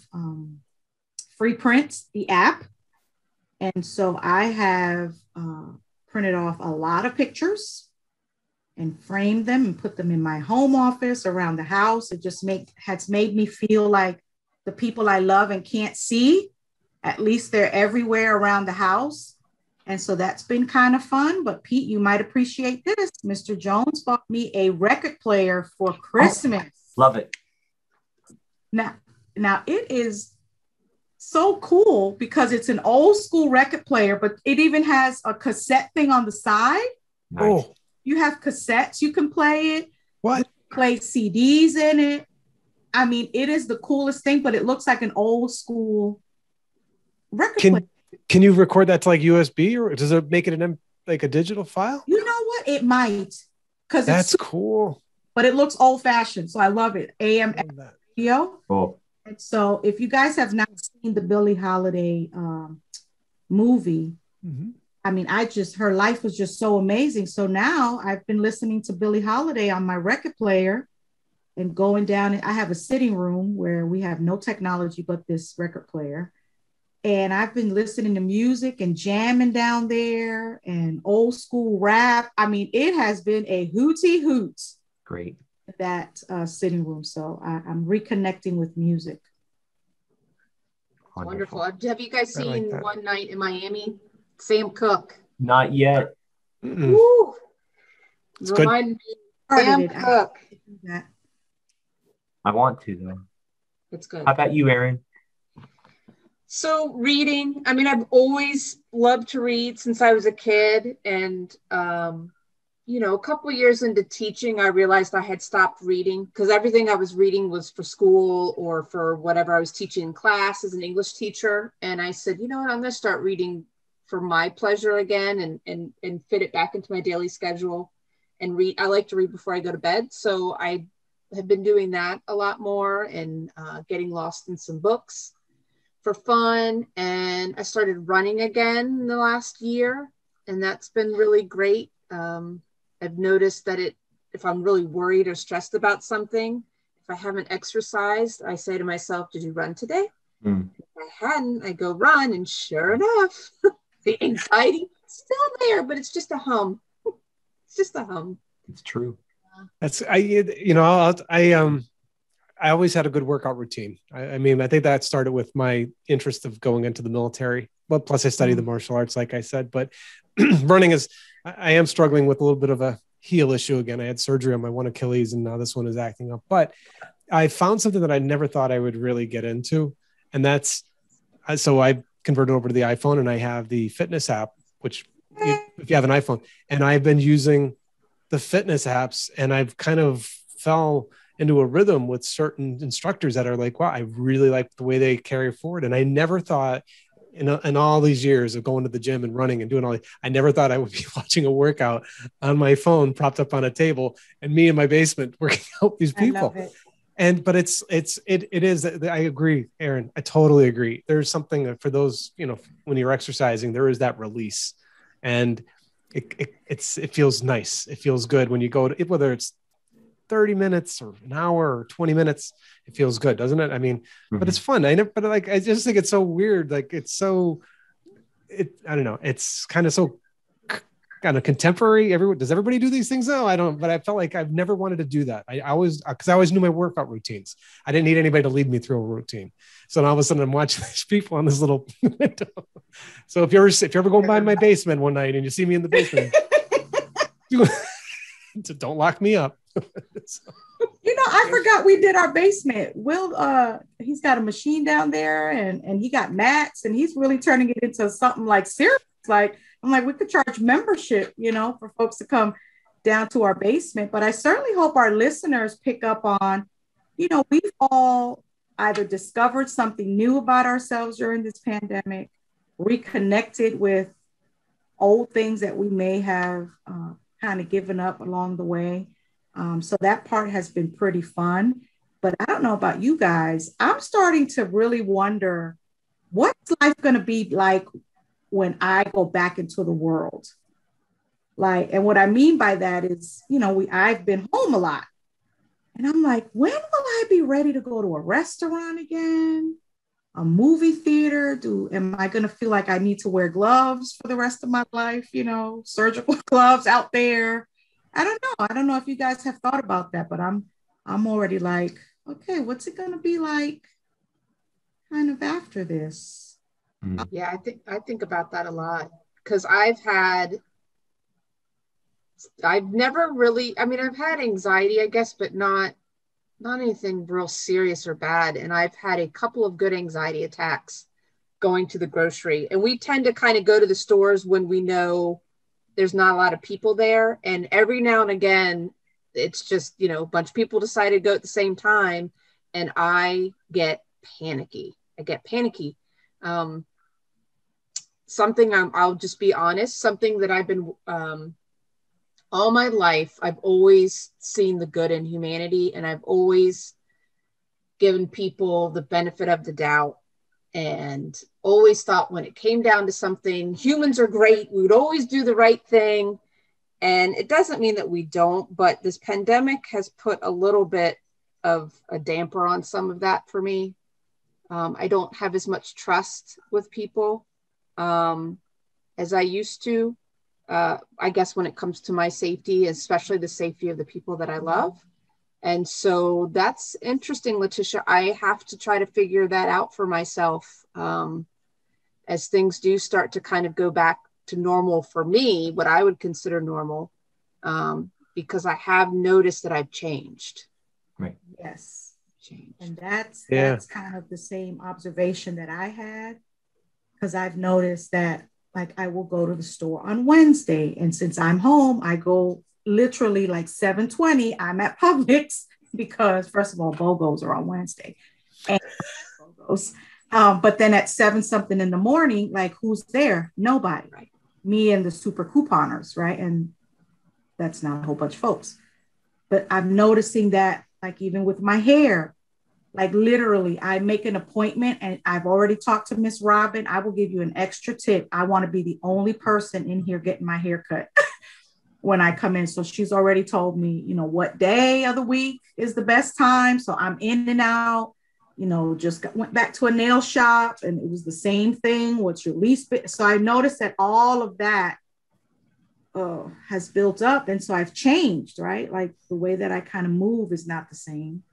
Free Prints, the app. And so I have printed off a lot of pictures and framed them and put them in my home office, around the house. It just has made me feel like the people I love and can't see, at least they're everywhere around the house. And so that's been kind of fun. But Pete, you might appreciate this. Mr. Jones bought me a record player for Christmas. Oh, love it. Now it is so cool because it's an old school record player, but it even has a cassette thing on the side. Nice. Oh, You have cassettes, you can play it. what? Play CDs in it. I mean, it is the coolest thing, but it looks like an old school record player. Can you record that to like USB, or does it make it like a digital file? You know what? It might, because That's cool. but it looks old fashioned. So I love it. AM I love that. radio. Cool. And so if you guys have not seen the Billie Holiday movie, Mhm. I mean, her life was just so amazing. So now I've been listening to Billie Holiday on my record player and going down. I have a sitting room where we have no technology but this record player. And I've been listening to music and jamming down there and old school rap. I mean, it has been a hooty hoot, Great. that sitting room. So I'm reconnecting with music. Wonderful. Have you guys I like seen that. One Night in Miami? Sam Cooke. Not yet. Mm-mm. Woo! It's good. Remind me, Started Sam it. I Cooke. do that. I want to though. It's good. How about you, Erin? So reading, I mean, I've always loved to read since I was a kid. And, a couple years into teaching, I realized I had stopped reading because everything I was reading was for school or for whatever I was teaching in class as an English teacher. And I said, you know what, I'm going to start reading for my pleasure again and fit it back into my daily schedule and read. I like to read before I go to bed. So I have been doing that a lot more and getting lost in some books for fun. And I started running again in the last year, and that's been really great. I've noticed that if I'm really worried or stressed about something, if I haven't exercised, I say to myself, did you run today? Mm. If I hadn't, I go run, and sure enough, the anxiety still there, but it's just a hum. It's just a hum. It's true. I always had a good workout routine. I mean, I think that started with my interest of going into the military. Well, plus I studied the martial arts, like I said, but running I am struggling with a little bit of a heel issue again. I had surgery on my one Achilles and now this one is acting up, but I found something that I never thought I would really get into. And so I converted over to the iPhone and I have the fitness app, which if you have an iPhone, and I've been using the fitness apps and I've kind of fell into a rhythm with certain instructors that are like, wow, I really like the way they carry forward. And I never thought in all these years of going to the gym and running and doing all, I never thought I would be watching a workout on my phone propped up on a table and me in my basement working out with these people. I love it. But it is, I agree, Erin, I totally agree. There's something for those, when you're exercising, there is that release, and it feels nice. It feels good when you go to it, whether it's 30 minutes or an hour or 20 minutes, it feels good, doesn't it? I mean, but it's fun. I just think it's so weird. Like I don't know. It's kind of so kind of contemporary. Does everybody do these things? No, I don't, but I felt like I've never wanted to do that. I always knew my workout routines. I didn't need anybody to lead me through a routine. So all of a sudden I'm watching these people on this little window. So if you're ever going by my basement one night and you see me in the basement, don't lock me up. So. I forgot we did our basement. Will, he's got a machine down there and he got mats and he's really turning it into something like serious. Like, I'm like, we could charge membership, for folks to come down to our basement. But I certainly hope our listeners pick up on, we've all either discovered something new about ourselves during this pandemic, reconnected with old things that we may have kind of given up along the way. So that part has been pretty fun. But I don't know about you guys. I'm starting to really wonder, what's life going to be like when I go back into the world? Like, and what I mean by that is, I've been home a lot. And I'm like, when will I be ready to go to a restaurant again? A movie theater? Am I going to feel like I need to wear gloves for the rest of my life? Surgical gloves out there. I don't know. I don't know if you guys have thought about that, but I'm already like, okay, what's it going to be like kind of after this? Yeah, I think about that a lot, because I've never really, I've had anxiety, I guess, but not anything real serious or bad. And I've had a couple of good anxiety attacks going to the grocery. And we tend to kind of go to the stores when we know there's not a lot of people there. And every now and again, it's just, a bunch of people decide to go at the same time. And I get panicky. I'll just be honest, something that I've been, all my life, I've always seen the good in humanity, and I've always given people the benefit of the doubt, and always thought when it came down to something, humans are great. We would always do the right thing. And it doesn't mean that we don't, but this pandemic has put a little bit of a damper on some of that for me. I don't have as much trust with people as I used to. I guess when it comes to my safety, especially the safety of the people that I love. And so that's interesting, Leticia. I have to try to figure that out for myself as things do start to kind of go back to normal for me, what I would consider normal, because I have noticed that I've changed. Right. Yes. Changed. And that's kind of the same observation that I had, because I've noticed that, like, I will go to the store on Wednesday, and since I'm home, I go literally like 7:20. I'm at Publix because, first of all, BOGOs are on Wednesday, and BOGOs. But then at 7 something in the morning, like, who's there? Nobody. Right. Me and the super couponers, right? And that's not a whole bunch of folks. But I'm noticing that, like, even with my hair, like, literally, I make an appointment and I've already talked to Miss Robin. I will give you an extra tip. I want to be the only person in here getting my hair cut when I come in. So she's already told me, what day of the week is the best time. So I'm in and out, went back to a nail shop and it was the same thing. What's your least bit? So I noticed that all of that has built up. And so I've changed, right? Like, the way that I kind of move is not the same.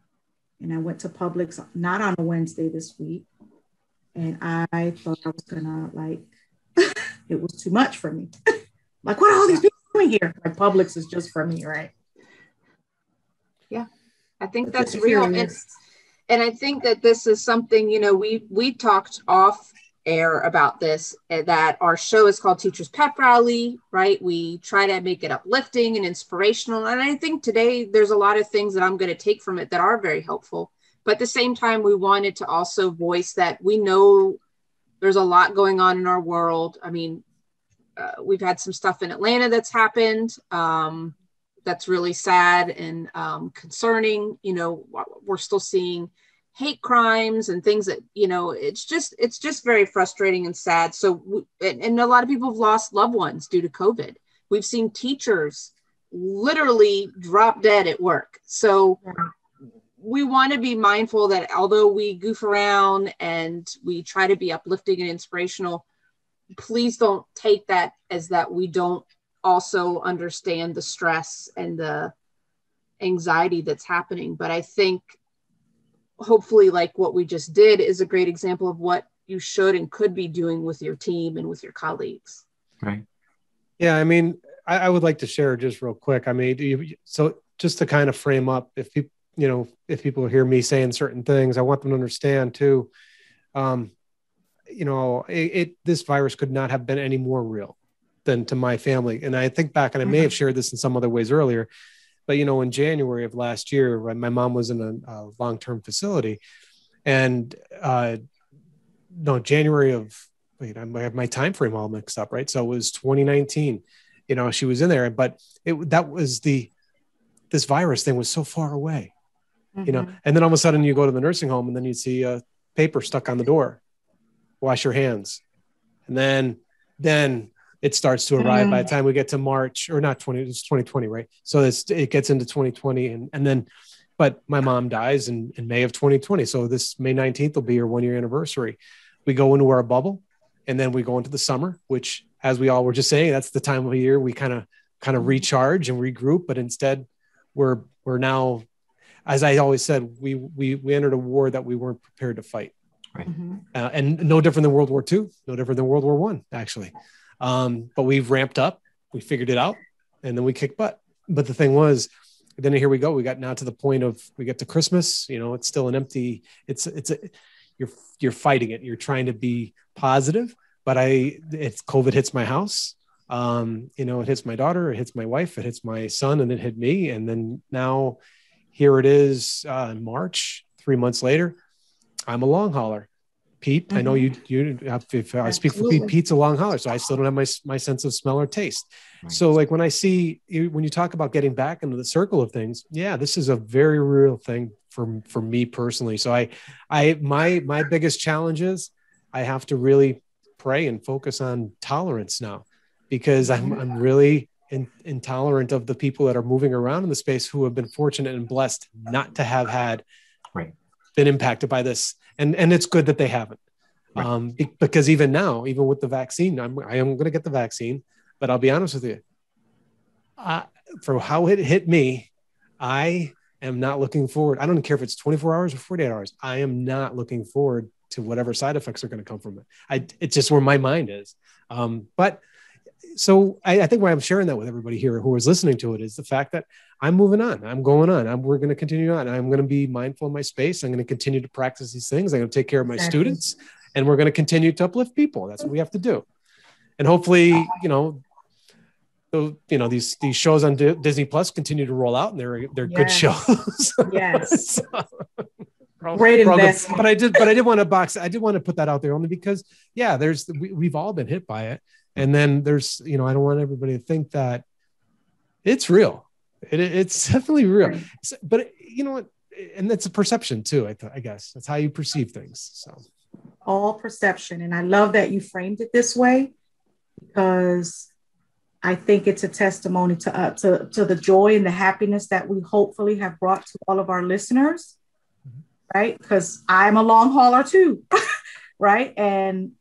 And I went to Publix, not on a Wednesday this week. And I thought I was gonna, like, it was too much for me. Like, what are all these people doing here? Like, Publix is just for me, right? Yeah, I think that's real. And I think that this is something, we talked off air about this, that our show is called Teachers Pep Rally, right? We try to make it uplifting and inspirational. And I think today there's a lot of things that I'm going to take from it that are very helpful. But at the same time, we wanted to also voice that we know there's a lot going on in our world. I mean, we've had some stuff in Atlanta that's happened. That's really sad and concerning. You know, we're still seeing hate crimes and things that, you know, it's just very frustrating and sad. So, and a lot of people have lost loved ones due to COVID. We've seen teachers literally drop dead at work. So we want to be mindful that although we goof around and we try to be uplifting and inspirational, please don't take that as that we don't also understand the stress and the anxiety that's happening. But I think hopefully like what we just did is a great example of what you should and could be doing with your team and with your colleagues. Right. Yeah. I mean, I would like to share just real quick. I mean, so just to kind of frame up, if people, you know, if people hear me saying certain things, I want them to understand too. You know, this virus could not have been any more real than to my family. And I think back, and I may have shared this in some other ways earlier, but, you know, in January of last year, when my mom was in a long-term facility, and January of, I have my time frame all mixed up, right? So it was 2019, you know, she was in there, but this virus thing was so far away, you know, and then all of a sudden you go to the nursing home and then you see a paper stuck on the door, wash your hands. And then it starts to arrive by the time we get to March, or not it's 2020, right? So it gets into 2020 and then, but my mom dies in May of 2020. So this May 19th will be her 1-year anniversary. We go into our bubble and then we go into the summer, which, as we all were just saying, that's the time of year we kind of recharge and regroup. But instead we're now, as I always said, we entered a war that we weren't prepared to fight. Right. And no different than World War II, no different than World War I, actually. But we've ramped up, we figured it out, and then we kicked butt. But the thing was, then here we go. We got now to the point of, we get to Christmas, you know, it's still an empty, you're fighting it. You're trying to be positive, but COVID hits my house. You know, it hits my daughter, it hits my wife, it hits my son, and it hit me. And then now here it is in March, 3 months later, I'm a long hauler. Pete, I know you if I speak for Pete, Pete's a long hauler. So I still don't have my sense of smell or taste. Right. So like when you talk about getting back into the circle of things, yeah, this is a very real thing for me personally. So my biggest challenge is I have to really pray and focus on tolerance now, because I'm really intolerant of the people that are moving around in the space who have been fortunate and blessed not to have had been impacted by this. And it's good that they haven't, because even now, even with the vaccine, I am going to get the vaccine, but I'll be honest with you, for how it hit me, I am not looking forward. I don't care if it's 24 hours or 48 hours. I am not looking forward to whatever side effects are going to come from it. It's just where my mind is. But so I think why I'm sharing that with everybody here who is listening to it is the fact that I'm moving on. I'm going on. We're going to continue on. I'm going to be mindful of my space. I'm going to continue to practice these things. I'm going to take care of my students, and we're going to continue to uplift people. That's what we have to do. And hopefully, these shows on Disney Plus continue to roll out, and they're good shows. Yes. Great investment. But I did want to put that out there only because, we've all been hit by it. And then there's, I don't want everybody to think that it's real. It's definitely real. But you know what? And it's a perception too, I guess. That's how you perceive things. So all perception. And I love that you framed it this way, because I think it's a testimony to the joy and the happiness that we hopefully have brought to all of our listeners, right? Because I'm a long hauler too, right? And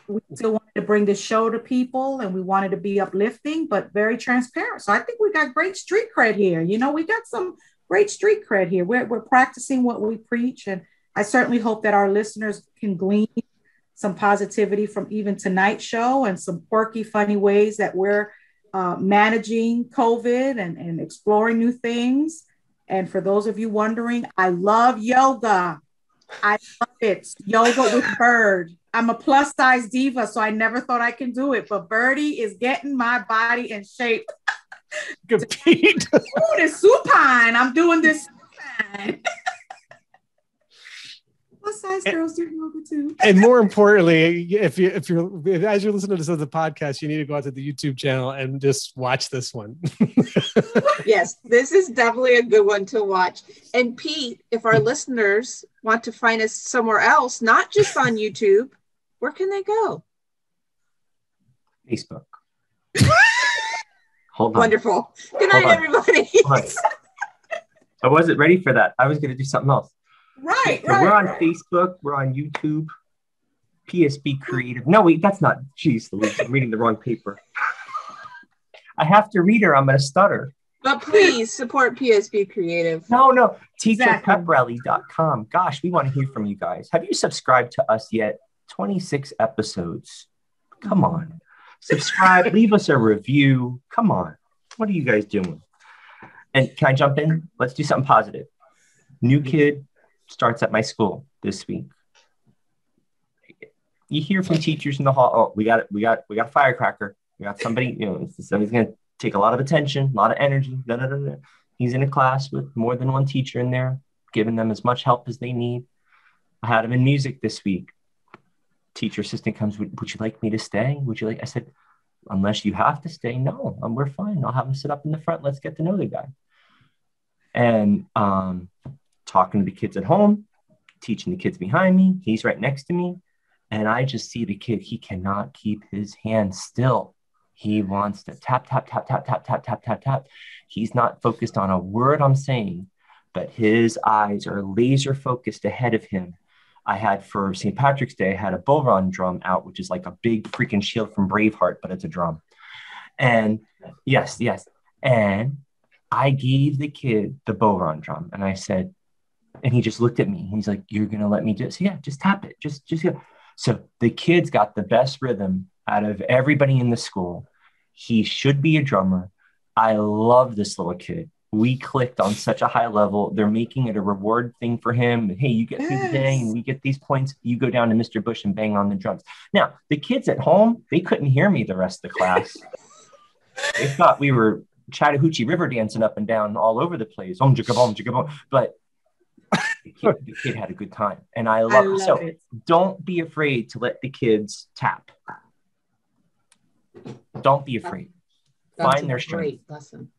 we still wanted to bring this show to people, and we wanted to be uplifting, but very transparent. So I think we got great street cred here. We got some great street cred here. We're practicing what we preach. And I certainly hope that our listeners can glean some positivity from even tonight's show and some quirky, funny ways that we're managing COVID and exploring new things. And for those of you wondering, I love yoga. I love it. Yoga with Bird. I'm a plus size diva, so I never thought I can do it. But Birdie is getting my body in shape. Compete. Oh, this supine. I'm doing this supine. Plus size girls do yoga too. And more importantly, if you're as you're listening to this as a podcast, you need to go out to the YouTube channel and just watch this one. Yes, this is definitely a good one to watch. And Pete, if our listeners want to find us somewhere else, not just on YouTube, where can they go? Facebook. Hold on. Wonderful. Good night, everybody. I wasn't ready for that. I was going to do something else. Right. We're on Facebook. We're on YouTube. PSB Creative. No, wait, that's not. Jeez, Louise, I'm reading the wrong paper. I have to read her. I'm going to stutter. But please support PSB Creative. No. Teacherpeprally.com. Gosh, we want to hear from you guys. Have you subscribed to us yet? 26 episodes. Come on. Subscribe. Leave us a review. Come on. What are you guys doing? And can I jump in? Let's do something positive. New kid starts at my school this week. You hear from teachers in the hall, oh, we got a firecracker. We got somebody, somebody's going to take a lot of attention, a lot of energy. He's in a class with more than one teacher in there, giving them as much help as they need. I had him in music this week. Teacher assistant comes, would you like me to stay? I said, unless you have to stay, no, we're fine. I'll have him sit up in the front. Let's get to know the guy. And talking to the kids at home, teaching the kids behind me. He's right next to me. And I just see the kid, he cannot keep his hand still. He wants to tap, tap, tap, tap, tap, tap, tap, tap, tap. He's not focused on a word I'm saying, but his eyes are laser focused ahead of him. I had for St. Patrick's Day, I had a bull run drum out, which is like a big freaking shield from Braveheart, but it's a drum. And yes. And I gave the kid the bow run drum. And I said, and he just looked at me. He's like, you're going to let me do it? So yeah, just tap it. Just go. So the kid's got the best rhythm out of everybody in the school. He should be a drummer. I love this little kid. We clicked on such a high level. They're making it a reward thing for him. Hey, you get through the day and we get these points. You go down to Mr. Bush and bang on the drums. Now, the kids at home, they couldn't hear me the rest of the class. They thought we were Chattahoochee River dancing up and down all over the place. But the kid had a good time. And I love it. So don't be afraid to let the kids tap. Don't be afraid. Find their strength. Great lesson.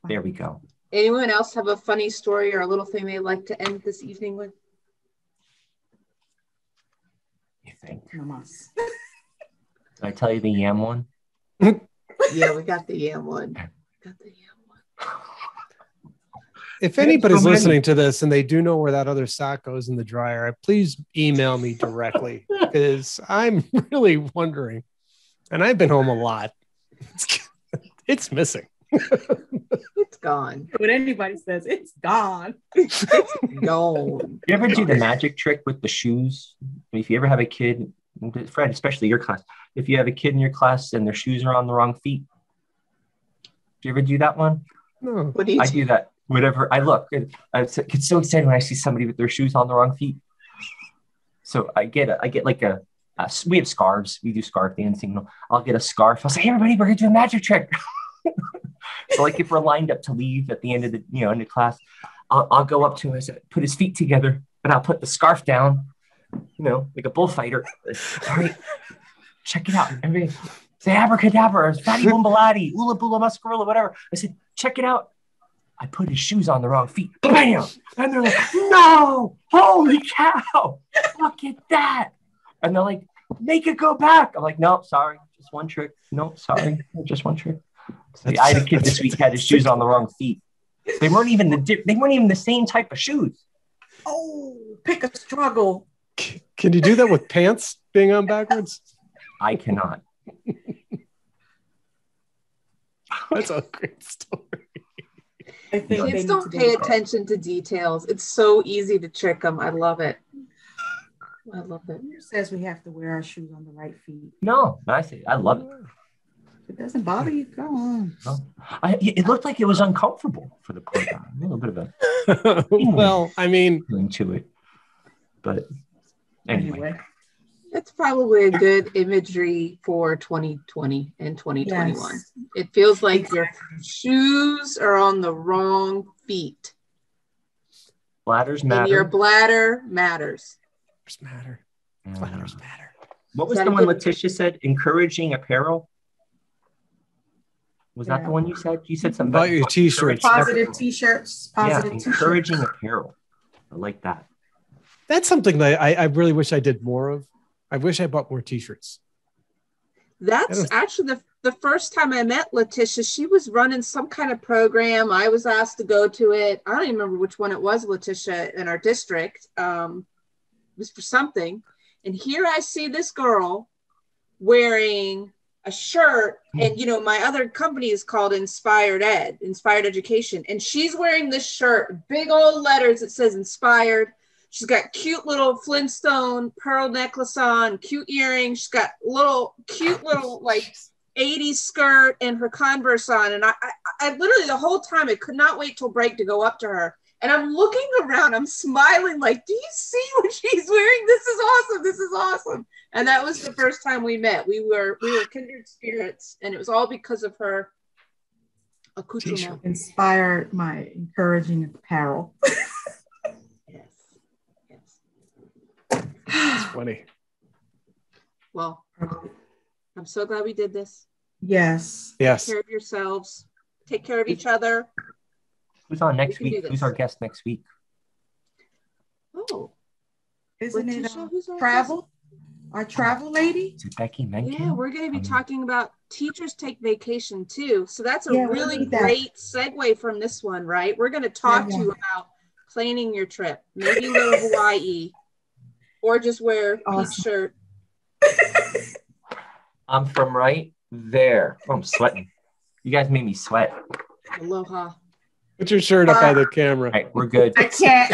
There we go. Anyone else have a funny story or a little thing they'd like to end this evening with? You think? Did I tell you the yam one? Yeah, we got the yam one. If anybody's listening to this and they do know where that other sock goes in the dryer, please email me directly because I'm really wondering. And I've been home a lot. It's missing. It's gone. When anybody says it's gone, it's gone. You ever do the magic trick with the shoes? If you ever have a kid, Fred, especially your class, if you have a kid in your class and their shoes are on the wrong feet, do you ever do that one? No. What do you do that. Whatever I look, I get so excited when I see somebody with their shoes on the wrong feet. So I get like we have scarves. We do scarf dancing. I'll get a scarf. I'll say, hey, everybody, we're gonna do a magic trick. So like if we're lined up to leave at the end of the end of class, I'll go up to him and put his feet together, and I'll put the scarf down, like a bullfighter. All right, check it out. Everybody say abracadabra, or fatty boombalati, ula bula muscarilla, whatever. I said, check it out. I put his shoes on the wrong feet. Bam! And they're like, no! Holy cow! Look at that! And they're like, make it go back. I'm like, no, sorry, just one trick. No, sorry, just one trick. So I had a kid this week had his shoes on the wrong feet. They weren't even the same type of shoes. Oh, pick a struggle. Can you do that with pants being on backwards? I cannot. That's a great story. I think kids don't pay attention to details. It's so easy to trick them. I love it. I love it. It says we have to wear our shoes on the right feet. No, I see. I love it. If it doesn't bother you, go on. No. It looked like it was uncomfortable for the poor guy. A little bit of a well, I mean, to it. But anyway. That's probably a good imagery for 2020 and 2021. Yes. It feels like your shoes are on the wrong feet. Bladders And matter. your bladder matters. Matter. Bladders matter. What was the one Leticia said? Encouraging apparel? Was that the one you said? You said something about your t-shirts. Positive t-shirts. Positive encouraging t-shirts. apparel. I like that. That's something that I really wish I did more of. I wish I bought more t-shirts. That's actually the first time I met Leticia. She was running some kind of program. I was asked to go to it. I don't even remember which one it was, Leticia, in our district. It was for something. And here I see this girl wearing a shirt, and my other company is called Inspired Education, and she's wearing this shirt, big old letters that says Inspired. She's got cute little Flintstone pearl necklace on, cute earrings. She's got cute little like 80s skirt and her Converse on, and I literally the whole time I could not wait till break to go up to her. And I'm looking around, I'm smiling like, do you see what she's wearing? This is awesome. This is awesome. And that was the first time we met. We were kindred spirits, and it was all because of her accoutrement. Inspired my encouraging apparel. Yes. It's funny. Well, I'm so glad we did this. Yes. Yes. Take care of yourselves. Take care of each other. Who's on next week? Who's our guest next week? Oh, isn't Leticia, it travel? Our travel lady? Is it Becky Mencken? Yeah, we're going to be talking about teachers take vacation too. So that's a really great segue from this one, right? We're going to talk to you about planning your trip. Maybe go to Hawaii or just wear a peach shirt. I'm from right there. Oh, I'm sweating. You guys made me sweat. Aloha. Put your shirt up by the camera. All right, we're good. I can't.